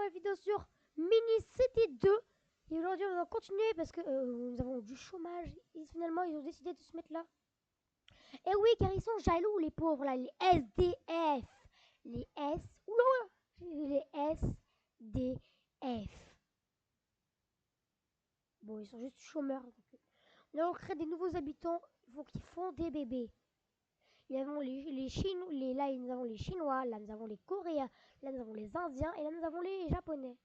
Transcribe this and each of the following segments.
nouvelle vidéo sur Mini City 2. Et aujourd'hui, on va continuer parce que nous avons du chômage. Et finalement, ils ont décidé de se mettre là. Et oui, car ils sont jaloux, les pauvres, là, les SDF. Les S. Oula, les SDF. Bon, ils sont juste chômeurs. Là, on crée des nouveaux habitants. Il faut qu'ils font des bébés. Nous avons les Chinois, là nous avons les Chinois, là nous avons les Coréens, là nous avons les Indiens et là nous avons les Japonais.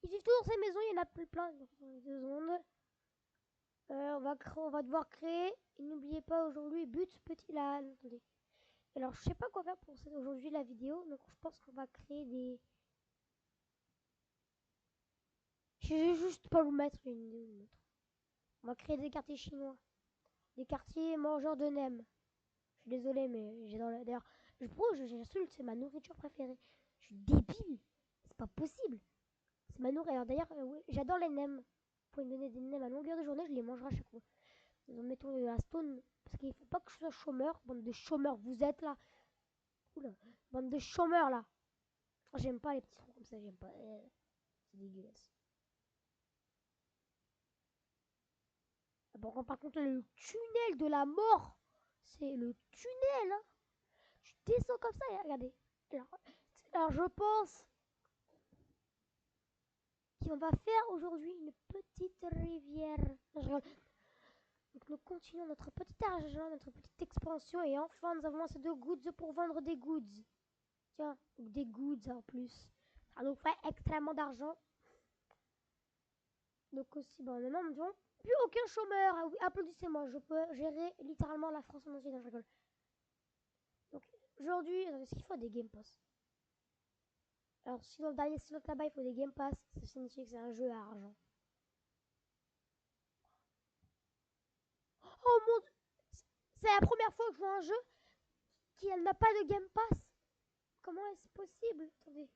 Ils vivent tous dans ces maisons, il y en a plus plein. Donc, 2 secondes. On va devoir créer. Et n'oubliez pas aujourd'hui, but petit là. Attendez. Alors je sais pas quoi faire pour aujourd'hui la vidéo, donc je pense qu'on va créer des. Je vais juste pas vous mettre une autre. On va créer des quartiers chinois, des quartiers mangeurs de nems. Je suis désolé, mais j'ai dans le. D'ailleurs, j'insulte, c'est ma nourriture préférée. Je suis débile. C'est pas possible. C'est ma nourriture. D'ailleurs, oui, j'adore les nems. Vous pouvez me donner des nems à longueur de journée, je les mangerai à chaque fois. Nous mettons de la stone. Parce qu'il faut pas que je sois chômeur. Bande de chômeurs, vous êtes là. Oula. Bande de chômeurs là. J'aime pas les petits trous comme ça, j'aime pas. C'est dégueulasse. Bon, par contre, le tunnel de la mort. C'est le tunnel, hein. Je descends comme ça, et regardez. Alors je pense qu'on va faire aujourd'hui une petite rivière. Non, je rigole. Donc nous continuons notre petit argent, notre petite expansion. Et enfin, nous avons assez de goods pour vendre des goods. Tiens, des goods en plus. Ça nous fait extrêmement d'argent. Donc aussi, bon, maintenant, nous n'avons plus aucun chômeur. Ah oui, applaudissez-moi, je peux gérer littéralement la France en entier. Non, je rigole. Donc aujourd'hui, est-ce qu'il faut des Game Pass? Alors si dans le dernier slot là-bas, il faut des Game Pass, ça signifie que c'est un jeu à argent. Oh mon dieu! C'est la première fois que je vois un jeu qui n'a pas de Game Pass. Comment est-ce possible? Attendez.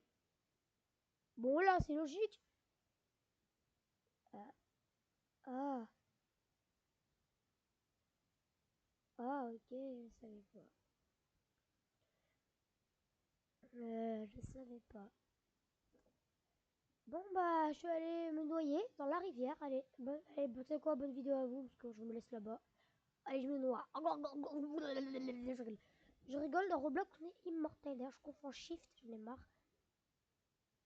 Bon là, c'est logique. Ah. Ah, ok, je savais pas. Je savais pas. Bon bah, je suis allée me noyer dans la rivière. Allez, tu sais quoi, bonne vidéo à vous, parce que je me laisse là-bas. Allez, je me noie. Je rigole, dans Roblox, on est immortel. D'ailleurs, je confonds Shift, j'en ai marre.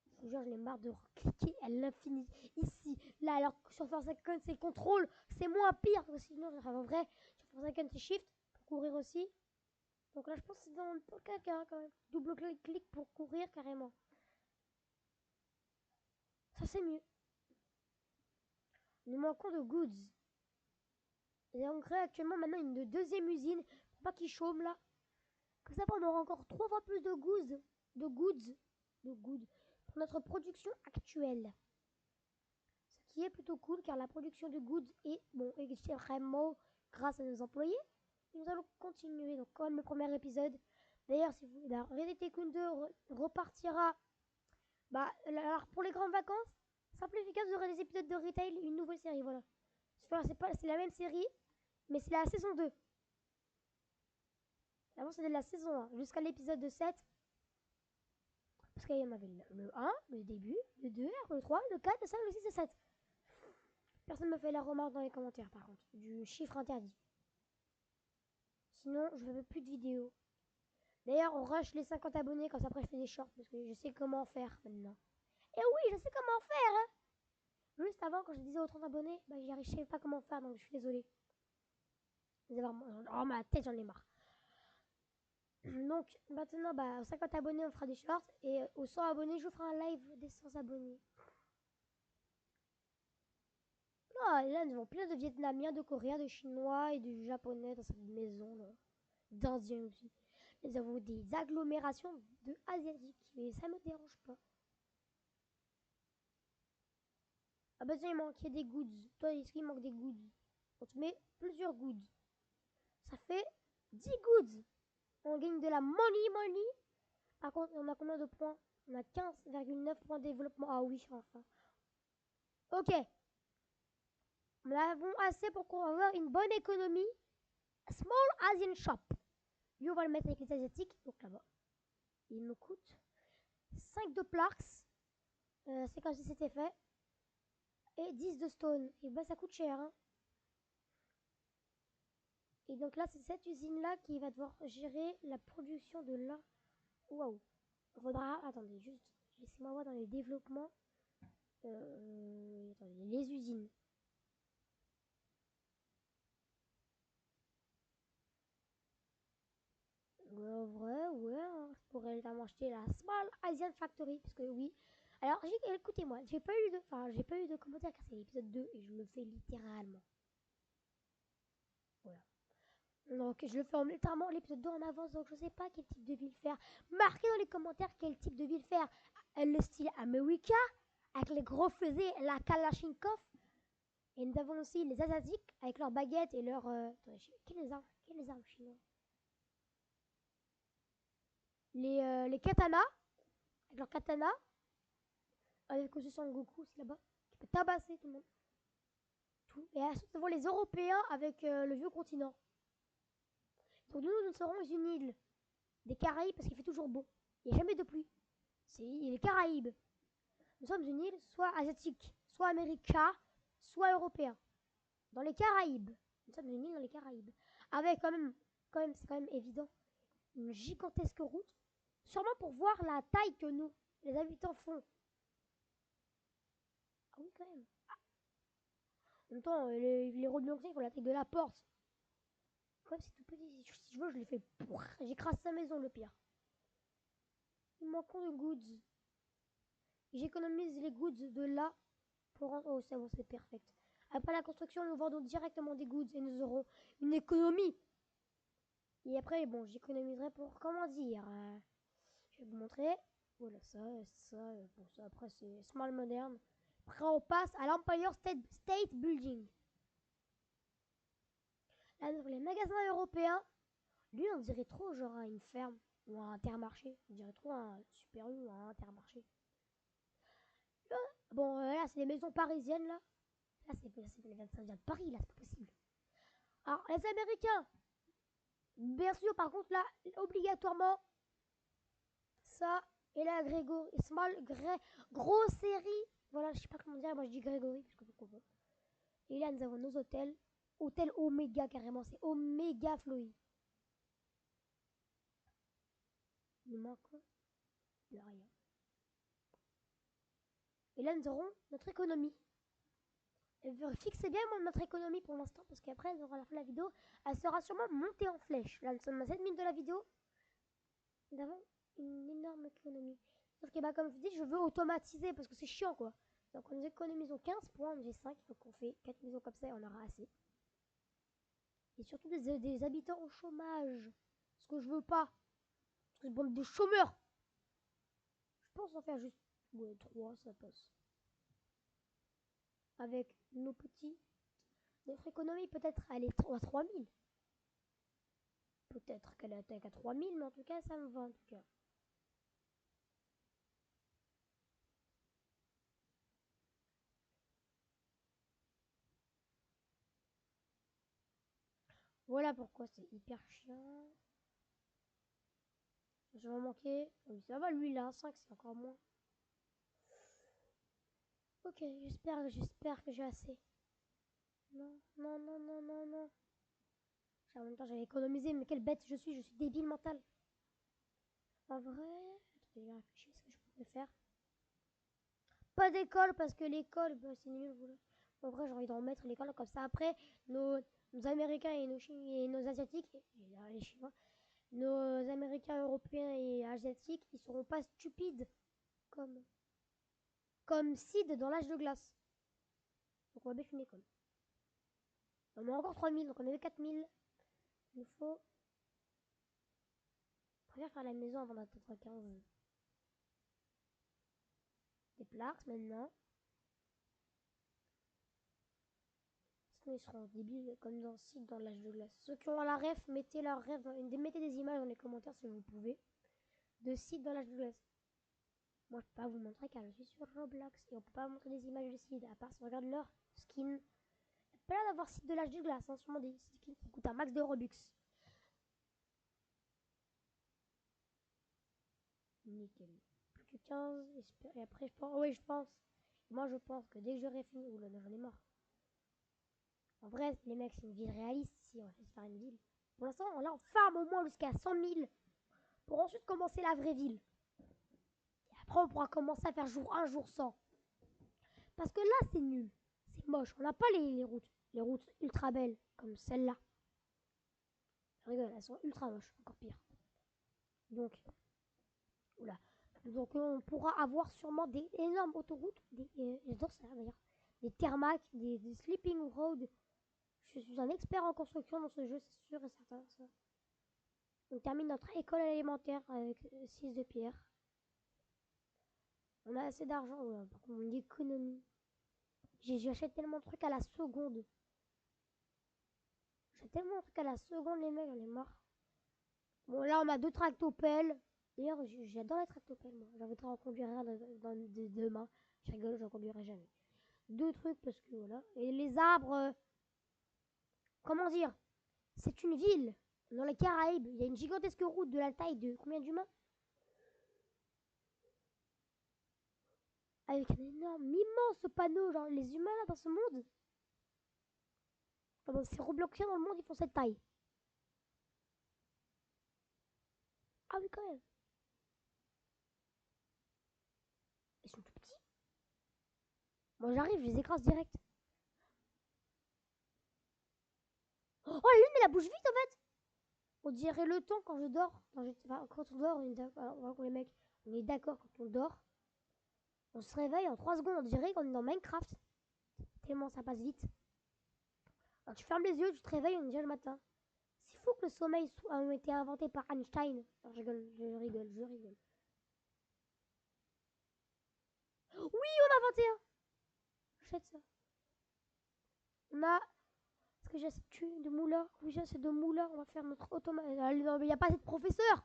Je vous jure, j'en ai marre de cliquer à l'infini. Ici, là, alors que sur Force Icon, c'est contrôle. C'est moins pire, parce que sinon, en vrai, sur Force Icon, c'est Shift pour courir aussi. Donc là, je pense que c'est dans le caca quand même. Double clic pour courir carrément. Ça, c'est mieux. Nous manquons de goods. Et on crée actuellement maintenant une deuxième usine. Pour pas qu'ils chôment là. Comme ça, on aura encore 3 fois plus de goods. De goods. Pour notre production actuelle. Ce qui est plutôt cool car la production de goods est extrêmement grâce à nos employés. Et nous allons continuer. Donc, comme le premier épisode. D'ailleurs, si vous. Red Dead Tycoon 2 repartira. Bah, alors pour les grandes vacances, simple et efficace, vous aurez des épisodes de Retail, une nouvelle série, voilà. C'est la même série, mais c'est la saison 2. Avant, c'était la saison 1, jusqu'à l'épisode 7. Parce qu'il y en avait le 1, le début, le 2, le 3, le 4, le 5, le 6 et le 7. Personne ne me fait la remarque dans les commentaires, par contre, du chiffre interdit. Sinon, je ne fais plus de vidéos. D'ailleurs, on rush les 50 abonnés, quand après je fais des shorts, parce que je sais comment faire maintenant. Et oui, je sais comment faire, hein. Juste avant, quand je disais aux 30 abonnés, bah je savais pas comment faire, donc je suis désolée. Oh, ma tête, j'en ai marre. Donc, maintenant, bah, aux 50 abonnés, on fera des shorts. Et aux 100 abonnés, je ferai un live des 100 abonnés. Ah, et là, nous avons plein de Vietnamiens, de Coréens, de Chinois et de Japonais dans cette maison, là. D'Indiens aussi. Nous avons des agglomérations de Asiatiques. Mais ça me dérange pas. Ah bah tiens, il manquait des goods. Toi, est-ce qu'il manque des goods? On te met plusieurs goods. Ça fait 10 goods. On gagne de la money. Par contre, on a combien de points? On a 15,9 points de développement. Ah oui, enfin. Ok. Nous avons assez pour avoir une bonne économie. Small Asian Shop. Lui, on va le mettre avec les Asiatiques. Donc là-bas. Il me coûte 5 de plaques. C'est comme si c'était fait. Et 10 de stone. Et bah ça coûte cher. Hein. Et donc là, c'est cette usine-là qui va devoir gérer la production de là. Waouh. Faudra. Attendez, juste. Laissez-moi voir dans les développements. Attendez, les usines. Ouais, en vrai, ouais. Hein, je pourrais notamment acheter la Small Asian Factory. Parce que oui. Alors, écoutez-moi. J'ai pas eu de commentaires car c'est l'épisode 2 et je le fais littéralement. Voilà. Donc je le fais littéralement l'épisode 2 en avance, donc je sais pas quel type de ville faire. Marquez dans les commentaires quel type de ville faire. Le style America, avec les gros fusils, la Kalachnikov. Et nous avons aussi les Asiatiques, avec leurs baguettes et leurs... quelles armes chinois les katanas, avec leurs katanas. Avec aussi Son Goku aussi là-bas, qui peut tabasser tout le monde. Tout. Et ensuite nous avons les Européens avec le vieux continent. Donc nous serons une île des Caraïbes parce qu'il fait toujours beau. Il n'y a jamais de pluie. C'est les Caraïbes. Nous sommes une île soit asiatique, soit américain, soit européen. Dans les Caraïbes. Nous sommes une île dans les Caraïbes. Avec c'est quand même évident, une gigantesque route. Sûrement pour voir la taille que nous, les habitants, font. Ah oui, quand même. En même temps, les routes de New York, ils font la taille de la porte. Comme c'est tout petit. Si je veux, je les fais. J'écrase sa maison, le pire. Il manque de goods. J'économise les goods de là pour rendre... Oh, c'est bon, c'est perfect. Après la construction, nous vendons directement des goods et nous aurons une économie. Et après, bon, j'économiserai pour, comment dire, je vais vous montrer. Voilà, bon, ça après c'est small moderne. Après, on passe à l'Empire State Building. Là, les magasins européens, lui, on dirait trop genre une ferme ou un Intermarché. On dirait trop un Super U ou un Intermarché. Là, bon, là, c'est les maisons parisiennes, là. Là, ça vient de Paris, là, c'est pas possible. Alors, les Américains, bien sûr, par contre, là, obligatoirement, ça et la Grégory, gros série. Voilà, je sais pas comment dire, moi je dis Grégory, parce que vous comprenez. Et là, nous avons nos hôtels. Hôtel Oméga, carrément, c'est Oméga Floy. Il manque quoi? Il n'y a rien. Et là, nous aurons notre économie. Fixez bien notre économie pour l'instant, parce qu'après, à la fin de la vidéo, elle sera sûrement montée en flèche. Là, nous sommes à 7 minutes de la vidéo. Nous avons une énorme économie. Sauf que, bah, comme je vous dis, je veux automatiser, parce que c'est chiant, quoi. Donc, nous économisons 15 points, j'ai 5, donc on fait 4 maisons comme ça et on aura assez. Et surtout des habitants au chômage. Ce que je veux pas. Parce que bande de chômeurs. Je pense en faire juste 3, ça passe. Avec nos petits... Notre économie, peut-être, elle est à 3000. Peut-être qu'elle attaque à 3000, mais en tout cas, ça me va, en tout cas. Voilà pourquoi c'est hyper chiant. Je vais en manquer. Oui, ça va, lui, il a un 5, c'est encore moins. Ok, j'espère que j'ai assez. Non, non, non, non, non, non. En même temps, j'avais économisé, mais quelle bête je suis débile mental. En vrai, attendez, je réfléchis à ce que je pourrais faire. Pas d'école, parce que l'école, bah, c'est nul. En vrai, j'ai envie d'en mettre l'école, comme ça, après, nos Américains et nos Asiatiques, et les Chinois, nos Américains, Européens et Asiatiques, ils seront pas stupides comme Sid dans l'âge de glace. Donc on va mettre une école. On a encore 3000, donc on avait 4000. Il nous faut... Je préfère faire la maison avant d'atteindre 15. Des plaques maintenant. Sinon ils seront débiles comme dans Sid dans l'âge de glace. Ceux qui ont la ref, mettez des images dans les commentaires si vous pouvez. De Sid dans l'âge de glace. Moi je peux pas vous montrer car je suis sur Roblox et on peut pas montrer des images de Sid à part si on regarde leur skin. Il n'y a pas l'air d'avoir Sid de l'âge de glace, hein, sûrement des skins qui coûtent un max de Robux. Nickel. Plus que 15. Et après, je pense. Oui, je pense. Moi, je pense que dès que j'aurai fini. Oula, non, j'en ai marre. En vrai, les mecs, c'est une ville réaliste si on va se faire une ville. Pour l'instant, là, on farm au moins jusqu'à 100 000 pour ensuite commencer la vraie ville. Et après, on pourra commencer à faire jour 1, jour 100. Parce que là, c'est nul. C'est moche. On n'a pas les routes. Les routes ultra belles, comme celle-là. Je rigole, elles sont ultra moches. Encore pire. Donc, oula. Donc, on pourra avoir sûrement des énormes autoroutes. J'adore ça d'ailleurs. Des thermacs, des sleeping roads. Je suis un expert en construction dans ce jeu, c'est sûr et certain. Ça. On termine notre école élémentaire avec 6 de pierre. On a assez d'argent, ouais, par contre, on économie. J'achète tellement de trucs à la seconde. J'achète tellement de trucs à la seconde, les mecs, j'en ai marre. Bon, là, on a 2 tractopelles. D'ailleurs, j'adore les tractopelles, moi. J'inviterai en conduire un demain. Je rigole, j'en conduirai jamais. 2 trucs, parce que voilà. Et les arbres, comment dire? C'est une ville dans les Caraïbes. Il y a une gigantesque route de la taille de combien d'humains? Avec un énorme, immense panneau, genre les humains là dans ce monde. Enfin, c'est Robloxien dans le monde, ils font cette taille. Ah oui, quand même. Ils sont tout petits. Moi j'arrive, je les écrase direct. Oh, la lune, elle la bouge vite en fait. On dirait le temps quand je dors. Enfin, quand on dort, les mecs, on est d'accord quand on dort. On se réveille en 3 secondes, on dirait qu'on est dans Minecraft. Tellement ça passe vite. Alors, tu fermes les yeux, tu te réveilles, on est déjà le matin. C'est fou que le sommeil a été inventé par Einstein. Alors, je rigole, je rigole, je rigole. Oui, on a 21. J'achète ça. On a. Est-ce que j'ai assez de moulins? Oui, j'ai assez de moulins. On va faire notre automate. Non, mais il n'y a pas assez de professeurs.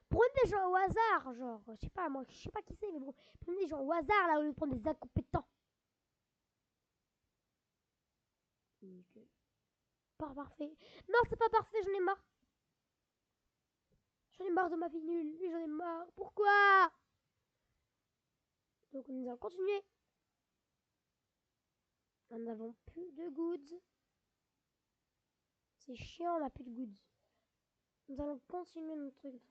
Prenez des gens au hasard, genre. Je sais pas, moi, je sais pas qui c'est, mais bon. Prenez des gens au hasard, là, au lieu de prendre des incompétents. Nickel. Pas parfait. Non, c'est pas parfait, j'en ai marre. J'en ai marre de ma vie nulle. Oui, j'en ai marre. Pourquoi? Donc, nous allons continuer. Nous n'avons plus de goods. C'est chiant, on n'a plus de goods. Nous allons continuer notre truc.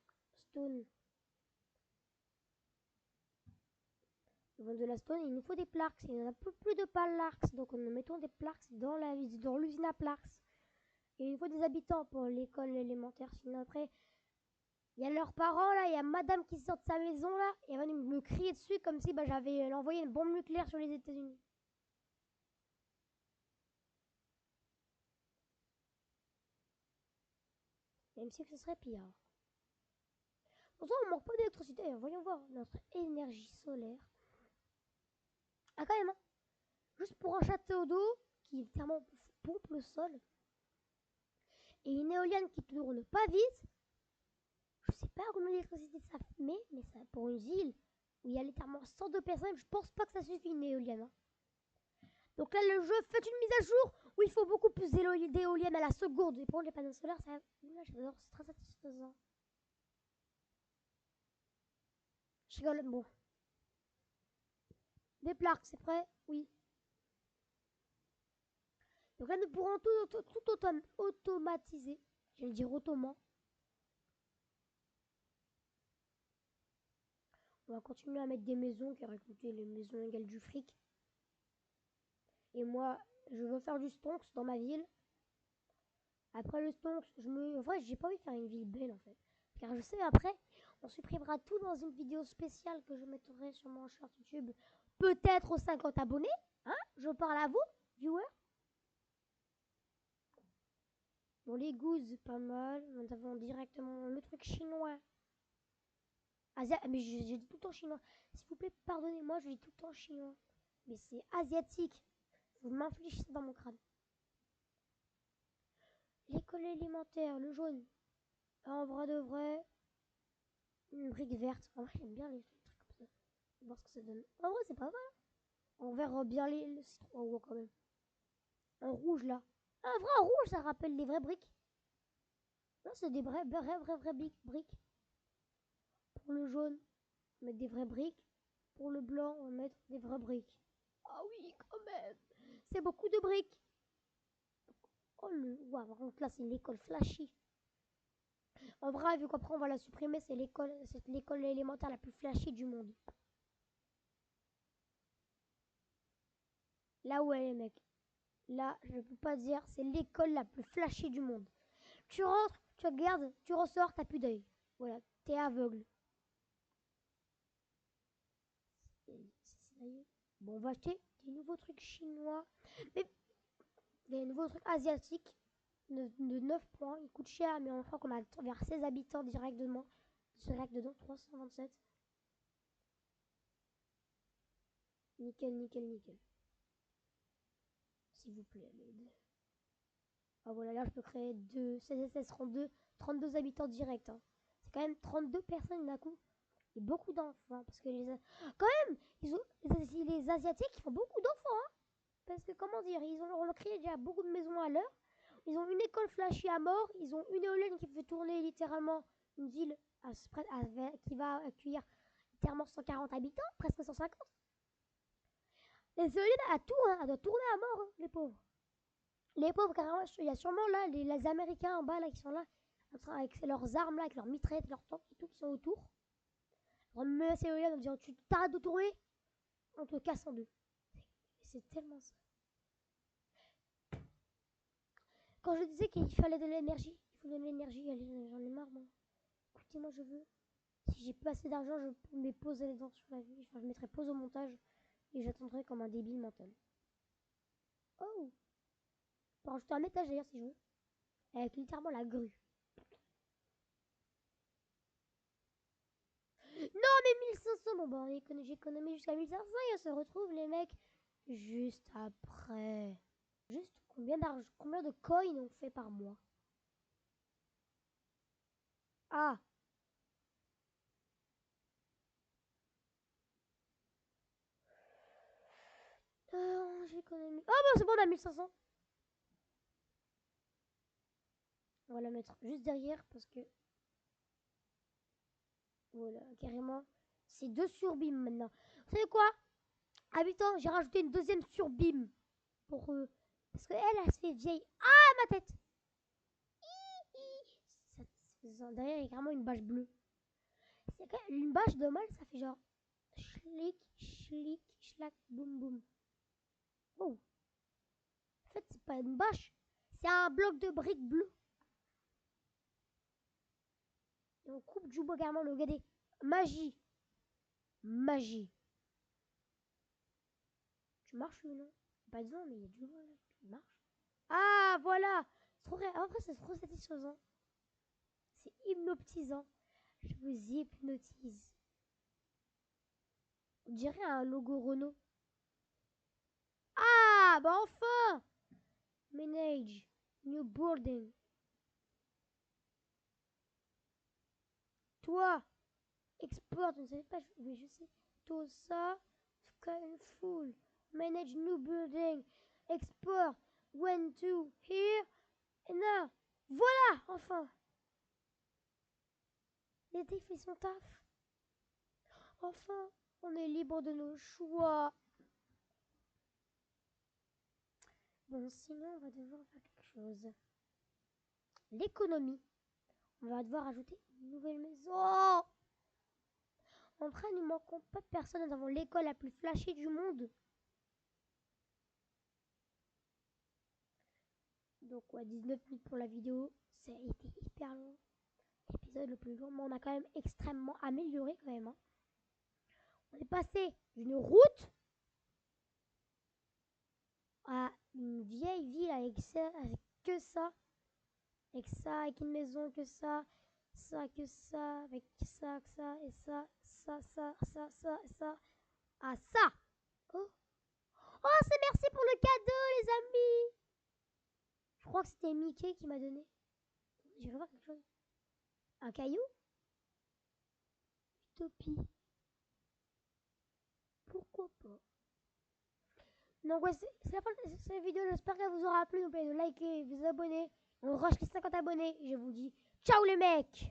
Stone. Nous avons de la stone et il nous faut des plaques. Il n'y en a plus de plaques. Donc nous mettons des plaques dans l'usine à plaques. Et il faut des habitants pour l'école élémentaire. Sinon après, il y a leurs parents là, il y a madame qui sort de sa maison là. Et elle va me crier dessus comme si j'avais envoyé une bombe nucléaire sur les États-Unis. Même si ce serait pire. Pourtant, on manque pas d'électricité. Voyons voir notre énergie solaire. Ah, quand même, hein. Juste pour un château d'eau qui évidemment pompe le sol. Et une éolienne qui tourne pas vite. Je sais pas combien d'électricité ça met, mais ça, pour une ville où il y a littéralement 102 personnes, je pense pas que ça suffit une éolienne. Hein. Donc là, le jeu fait une mise à jour où il faut beaucoup plus d'éoliennes à la seconde. Et pour les panneaux solaires, ça. Là, j'adore, c'est très satisfaisant. Je rigole, bon. Des plaques, c'est prêt? Oui. Donc là, nous pourrons tout automatiser. Je vais le dire automatiquement. On va continuer à mettre des maisons, car écoutez, les maisons égales du fric. Et moi, je veux faire du stonks dans ma ville. Après le stonks, en vrai, j'ai pas envie de faire une ville belle en fait. Car je sais, après, on supprimera tout dans une vidéo spéciale que je mettrai sur mon short YouTube. Peut-être aux 50 abonnés. Hein? Je parle à vous, viewers. Bon, les gousses, pas mal. Nous avons directement le truc chinois. Mais j'ai dit tout le temps chinois. S'il vous plaît, pardonnez-moi, je dis tout le temps chinois. Mais c'est asiatique. Vous m'infligez ça dans mon crâne. L'école élémentaire, le jaune. En vrai de vrai, une brique verte. En vrai, j'aime bien les trucs comme ça. On va voir ce que ça donne. En vrai, c'est pas mal. On verra bien le citron quand même. En rouge là. En vrai, en rouge, ça rappelle les vraies briques. Là, c'est des vraies briques. Pour le jaune. mettre des vraies briques. Pour le blanc, on va mettre des vraies briques. Ah oui, quand même. C'est beaucoup de briques. Oh le... Waouh, par contre là, c'est l'école flashy. En vrai, vu qu'après on va la supprimer, c'est l'école élémentaire la plus flashy du monde. Là où elle est, mec. Là, je peux pas dire, c'est l'école la plus flashy du monde. Tu rentres, tu regardes, tu ressors, t'as plus d'œil. Voilà, t'es aveugle. Bon, on va acheter des nouveaux trucs chinois. Mais des nouveaux trucs asiatiques de 9 points. Ils coûtent cher, mais on croit qu'on a vers 16 habitants directement. Direct dedans, 327. Nickel, nickel, nickel. S'il vous plaît, l'aide. Ah voilà, là je peux créer 32 habitants directs. Hein. C'est quand même 32 personnes d'un coup. Et beaucoup d'enfants. Parce que quand même, les Asiatiques ils font beaucoup d'enfants. Hein. Parce que comment dire, ils ont créé déjà beaucoup de maisons à l'heure. Ils ont une école flashy à mort. Ils ont une éolienne qui fait tourner littéralement une ville qui va accueillir littéralement 140 habitants, presque 150. Les éoliennes à tout, hein, elles doivent tourner à mort, hein, les pauvres. Les pauvres, carrément, il y a sûrement là les Américains en bas là qui sont là, avec leurs armes là, avec leurs mitraillettes, leurs tanks et tout qui sont autour. On met ces éoliennes en disant tu t'arrêtes de tourner, on te casse en deux. C'est tellement ça. Quand je disais qu'il fallait de l'énergie, il faut de l'énergie, j'en ai marre moi. Écoutez, moi je veux. Si j'ai pas assez d'argent, je mets pause les dents sur la vie. Enfin, je mettrai pause au montage et j'attendrai comme un débile mental. Oh! Je peux rajouter un étage d'ailleurs si je veux. Avec littéralement la grue. Non mais 1500, bon bah j'ai économisé jusqu'à 1500 et on se retrouve les mecs juste après. Juste combien d'argent, combien de coins on fait par mois? Ah! J'ai économisé. Ah bah c'est bon, on a 1500. On va la mettre juste derrière parce que voilà, carrément. C'est 2 surbim maintenant. Vous savez quoi? Habitant, j'ai rajouté une deuxième surbim. Pour parce que elle se fait vieille. Ah, ma tête! Derrière, il y a carrément une bâche bleue. C'est une bâche de mal, ça fait genre. Schlick, schlick, schlack, boum, boum. Oh! En fait, c'est pas une bâche. C'est un bloc de briques bleues. Et on coupe du bois carrément. Regardez. Magie. Magie. Tu marches ou non? Pas de vent, mais il y a du vent là. Tu marches. Ah, voilà! Après, c'est trop satisfaisant. C'est hypnotisant. Je vous hypnotise. On dirait un logo Renault. Ah, bah enfin! Manage. New boarding. Toi, export, je ne sais pas, mais je sais. Tout ça, full. Manage new building. Export. Went to here. Et là. Voilà, enfin. L'été fait son taf. Enfin, on est libre de nos choix. Bon, sinon, on va devoir faire quelque chose. L'économie. On va devoir ajouter une nouvelle maison. En vrai, nous manquons pas de personnes. Nous avons l'école la plus flashy du monde. Donc, ouais, 19 minutes pour la vidéo. Ça a été hyper long. L'épisode le plus long, mais on a quand même extrêmement amélioré quand même. Hein. On est passé d'une route à une vieille ville avec que ça. Avec ça, avec une maison, que ça, que ça, avec ça, et ça, et ça, à ça. Oh, oh c'est merci pour le cadeau, les amis. Je crois que c'était Mickey qui m'a donné. Je vais voir quelque chose. Un caillou? Utopie. Pourquoi pas? Donc ouais, c'est la fin de cette vidéo. J'espère qu'elle vous aura plu. N'oubliez pas de liker, vous abonner. On rush les 50 abonnés. Et je vous dis ciao les mecs.